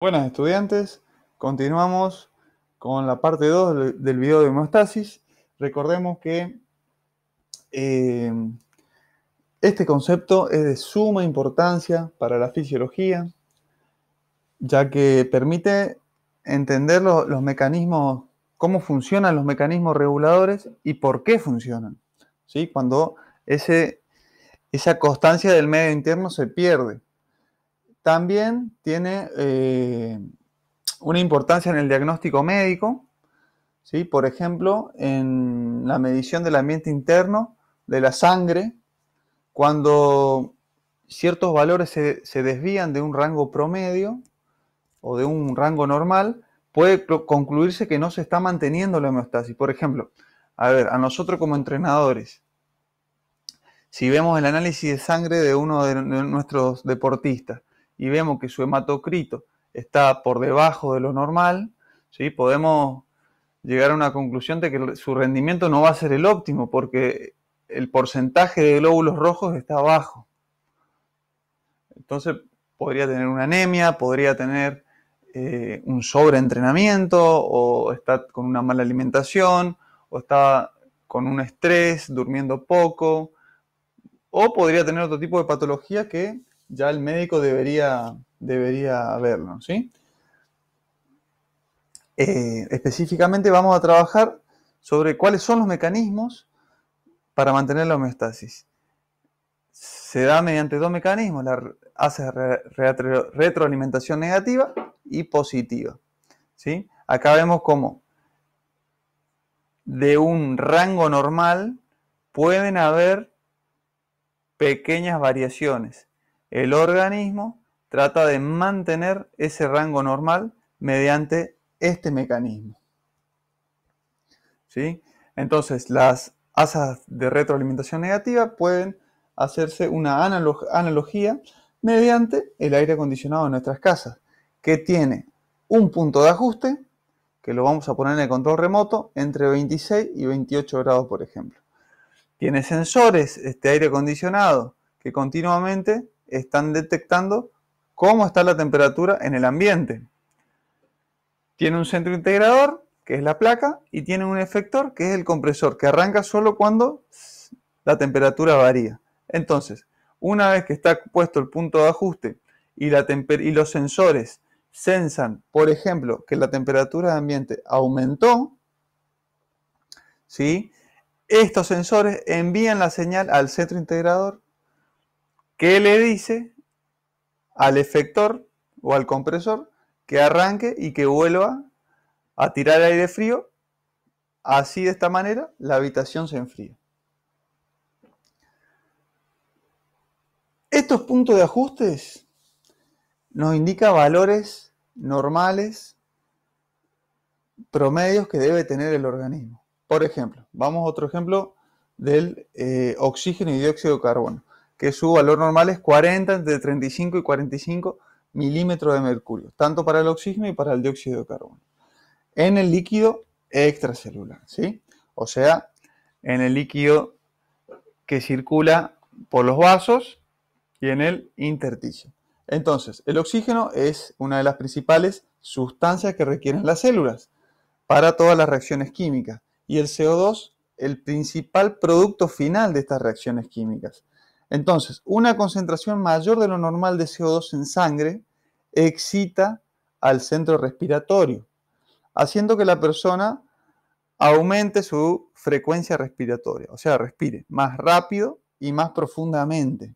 Buenas estudiantes, continuamos con la parte 2 del video de homeostasis. Recordemos que eh, este concepto es de suma importancia para la fisiología, ya que permite entender los mecanismos, cómo funcionan los mecanismos reguladores y por qué funcionan, ¿sí? Cuando esa constancia del medio interno se pierde. También tiene una importancia en el diagnóstico médico, ¿sí? Por ejemplo, en la medición del ambiente interno de la sangre, cuando ciertos valores se desvían de un rango promedio o de un rango normal, puede concluirse que no se está manteniendo la homeostasis. Por ejemplo, a nosotros como entrenadores, si vemos el análisis de sangre de uno de nuestros deportistas y vemos que su hematocrito está por debajo de lo normal, ¿sí? Podemos llegar a una conclusión de que su rendimiento no va a ser el óptimo porque el porcentaje de glóbulos rojos está bajo. Entonces podría tener una anemia, podría tener un sobreentrenamiento, o está con una mala alimentación, o está con un estrés, durmiendo poco, o podría tener otro tipo de patología que ya el médico debería verlo, ¿sí? Específicamente vamos a trabajar sobre cuáles son los mecanismos para mantener la homeostasis. Se da mediante dos mecanismos, la retroalimentación negativa y positiva, ¿sí? Acá vemos cómo de un rango normal pueden haber pequeñas variaciones. El organismo trata de mantener ese rango normal mediante este mecanismo, ¿sí? Entonces, las asas de retroalimentación negativa pueden hacerse una analogía mediante el aire acondicionado de nuestras casas, que tiene un punto de ajuste, que lo vamos a poner en el control remoto, entre 26 y 28 grados, por ejemplo. Tiene sensores, este aire acondicionado, que continuamente están detectando cómo está la temperatura en el ambiente. Tiene un centro integrador, que es la placa, y tiene un efector, que es el compresor, que arranca solo cuando la temperatura varía. Entonces, una vez que está puesto el punto de ajuste y los sensores sensan, por ejemplo, que la temperatura de ambiente aumentó, ¿sí? Estos sensores envían la señal al centro integrador, que le dice al efector o al compresor que arranque y que vuelva a tirar aire frío. Así, de esta manera, la habitación se enfría. Estos puntos de ajustes nos indican valores normales, promedios que debe tener el organismo. Por ejemplo, vamos a otro ejemplo del oxígeno y dióxido de carbono, que su valor normal es 40, entre 35 y 45 milímetros de mercurio, tanto para el oxígeno y para el dióxido de carbono, en el líquido extracelular, ¿sí? O sea, en el líquido que circula por los vasos y en el intersticio. Entonces, el oxígeno es una de las principales sustancias que requieren las células para todas las reacciones químicas, y el CO2 el principal producto final de estas reacciones químicas. Entonces, una concentración mayor de lo normal de CO2 en sangre excita al centro respiratorio, haciendo que la persona aumente su frecuencia respiratoria, o sea, respire más rápido y más profundamente,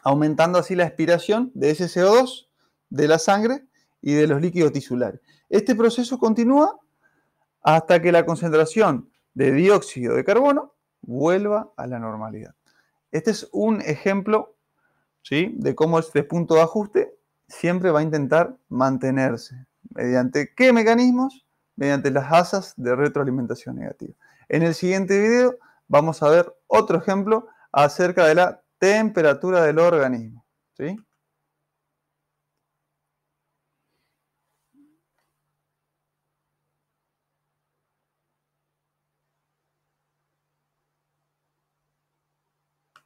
aumentando así la expiración de ese CO2 de la sangre y de los líquidos tisulares. Este proceso continúa hasta que la concentración de dióxido de carbono vuelva a la normalidad. Este es un ejemplo, ¿sí?, de cómo este punto de ajuste siempre va a intentar mantenerse. ¿Mediante qué mecanismos? Mediante las asas de retroalimentación negativa. En el siguiente video vamos a ver otro ejemplo acerca de la temperatura del organismo, ¿sí?